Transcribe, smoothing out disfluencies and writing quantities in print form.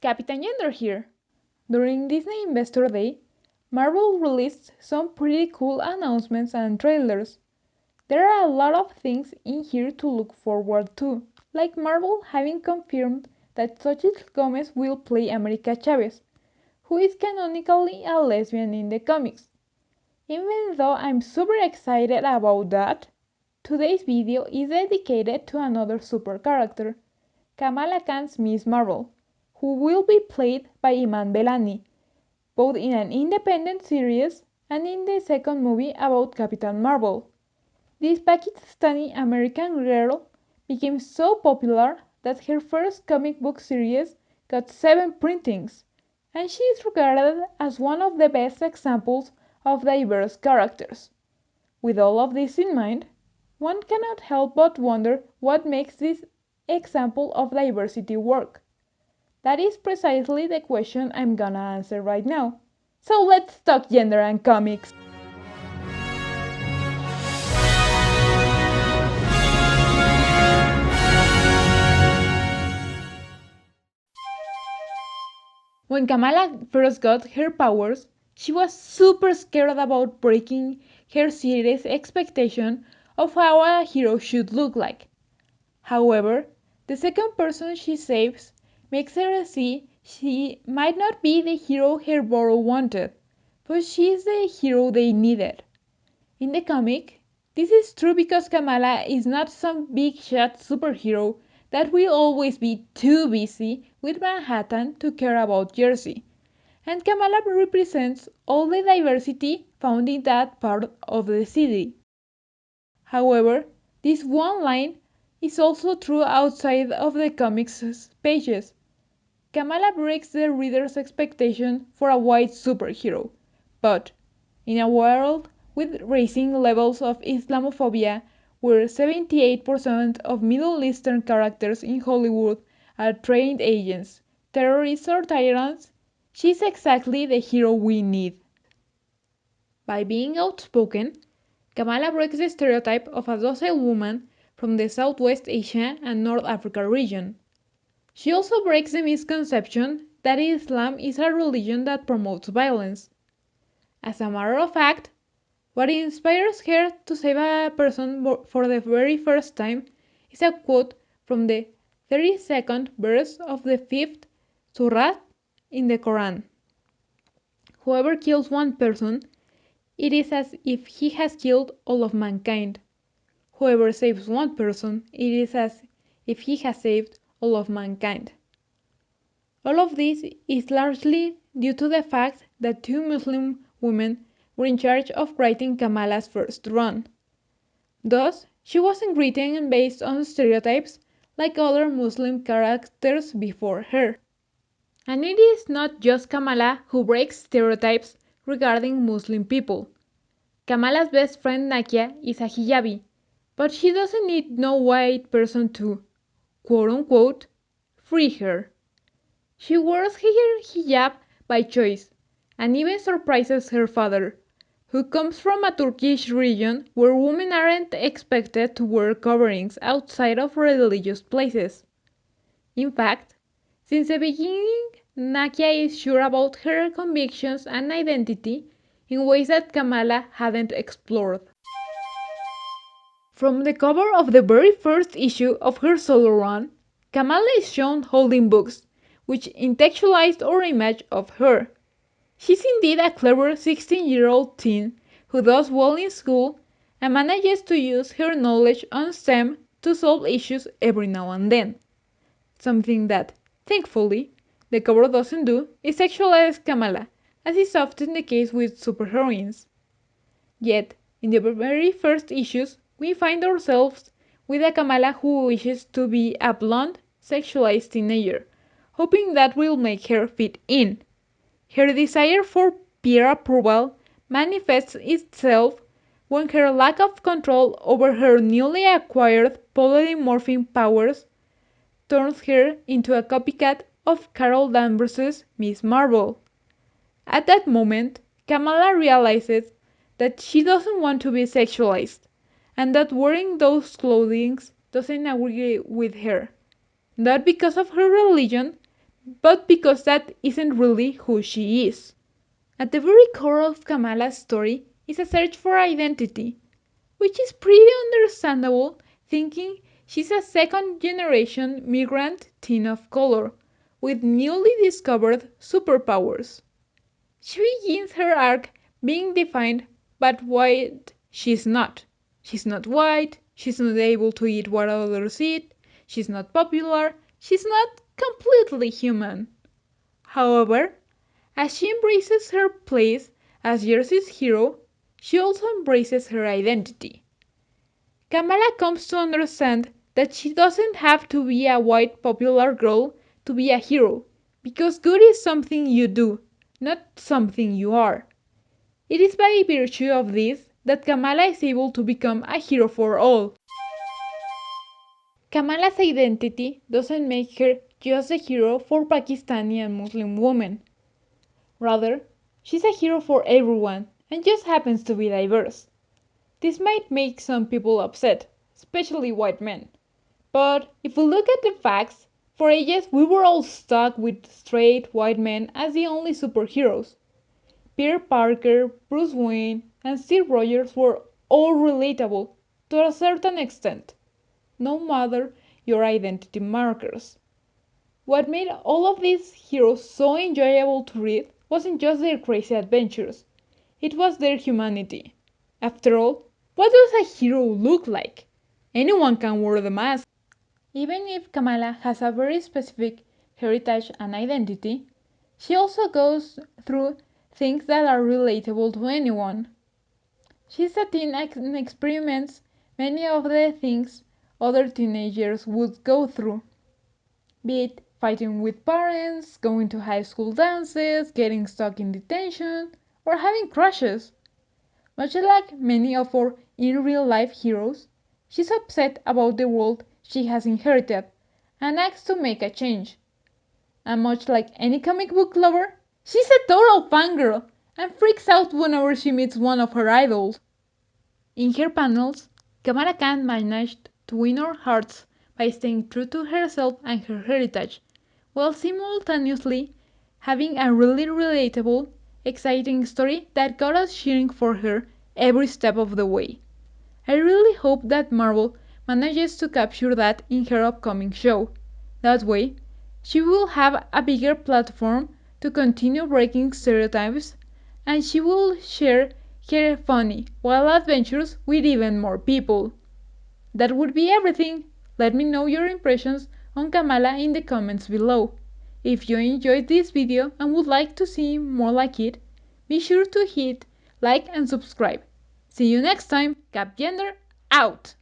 Captain Gender here. During Disney Investor Day, Marvel released some pretty cool announcements and trailers. There are a lot of things in here to look forward to, like Marvel having confirmed that Xochitl Gomez will play America Chavez, who is canonically a lesbian in the comics. Even though I'm super excited about that, today's video is dedicated to another super character, Kamala Khan's Miss Marvel, who will be played by Iman Belani, both in an independent series and in the second movie about Captain Marvel. This Pakistani American girl became so popular that her first comic book series got 7 printings, and she is regarded as one of the best examples of diverse characters. With all of this in mind, one cannot help but wonder what makes this example of diversity work. That is precisely the question I'm gonna answer right now. So let's talk gender and comics. When Kamala first got her powers, she was super scared about breaking her series' expectation of how a hero should look like. However, the second person she saves makes her see she might not be the hero her borough wanted, but she is the hero they needed. In the comic, this is true because Kamala is not some big shot superhero that will always be too busy with Manhattan to care about Jersey, and Kamala represents all the diversity found in that part of the city. However, this one line is also true outside of the comic's pages. Kamala breaks the reader's expectation for a white superhero, but in a world with rising levels of Islamophobia, where 78% of Middle Eastern characters in Hollywood are trained agents, terrorists or tyrants, she's exactly the hero we need. By being outspoken, Kamala breaks the stereotype of a docile woman from the Southwest Asia and North Africa region. She also breaks the misconception that Islam is a religion that promotes violence. As a matter of fact, what inspires her to save a person for the very first time is a quote from the 32nd verse of the 5th surah in the Quran. Whoever kills one person, it is as if he has killed all of mankind. Whoever saves one person, it is as if he has saved all of mankind. All of this is largely due to the fact that 2 Muslim women were in charge of writing Kamala's first run. Thus, she wasn't written based on stereotypes like other Muslim characters before her. And it is not just Kamala who breaks stereotypes regarding Muslim people. Kamala's best friend Nakia is a hijabi, but she doesn't need no white person to, quote-unquote, free her. She wears her hijab by choice, and even surprises her father, who comes from a Turkish region where women aren't expected to wear coverings outside of religious places. In fact, since the beginning, Nakia is sure about her convictions and identity in ways that Kamala hadn't explored. From the cover of the very first issue of her solo run, Kamala is shown holding books, which intellectualize our image of her. She's indeed a clever 16-year-old teen who does well in school and manages to use her knowledge on STEM to solve issues every now and then. Something that, thankfully, the cover doesn't do is sexualize Kamala, as is often the case with superheroines. Yet, in the very first issues, we find ourselves with a Kamala who wishes to be a blonde, sexualized teenager, hoping that will make her fit in. Her desire for peer approval manifests itself when her lack of control over her newly acquired polymorphic powers turns her into a copycat of Carol Danvers' Miss Marvel. At that moment, Kamala realizes that she doesn't want to be sexualized, and that wearing those clothing doesn't agree with her. Not because of her religion, but because that isn't really who she is. At the very core of Kamala's story is a search for identity, which is pretty understandable thinking she's a second generation migrant teen of color with newly discovered superpowers. She begins her arc being defined by what she's not. She's not white, she's not able to eat what others eat, she's not popular, she's not completely human. However, as she embraces her place as Jersey's hero, she also embraces her identity. Kamala comes to understand that she doesn't have to be a white popular girl to be a hero, because good is something you do, not something you are. It is by virtue of this that Kamala is able to become a hero for all. Kamala's identity doesn't make her just a hero for Pakistani and Muslim women. Rather, she's a hero for everyone and just happens to be diverse. This might make some people upset, especially white men. But if we look at the facts, for ages we were all stuck with straight white men as the only superheroes. Peter Parker, Bruce Wayne, and Steve Rogers were all relatable to a certain extent, no matter your identity markers. What made all of these heroes so enjoyable to read wasn't just their crazy adventures, it was their humanity. After all, what does a hero look like? Anyone can wear the mask. Even if Kamala has a very specific heritage and identity, she also goes through things that are relatable to anyone. She's a teen and experiments many of the things other teenagers would go through, be it fighting with parents, going to high school dances, getting stuck in detention, or having crushes. Much like many of our in real life heroes, she's upset about the world she has inherited and asks to make a change. And much like any comic book lover, she's a total fangirl and freaks out whenever she meets one of her idols. In her panels, Kamala Khan managed to win our hearts by staying true to herself and her heritage, while simultaneously having a really relatable, exciting story that got us cheering for her every step of the way. I really hope that Marvel manages to capture that in her upcoming show. That way, she will have a bigger platform to continue breaking stereotypes, and she will share her funny, wild adventures with even more people. That would be everything. Let me know your impressions on Kamala in the comments below. If you enjoyed this video and would like to see more like it, be sure to hit like and subscribe. See you next time. Cap Gender out!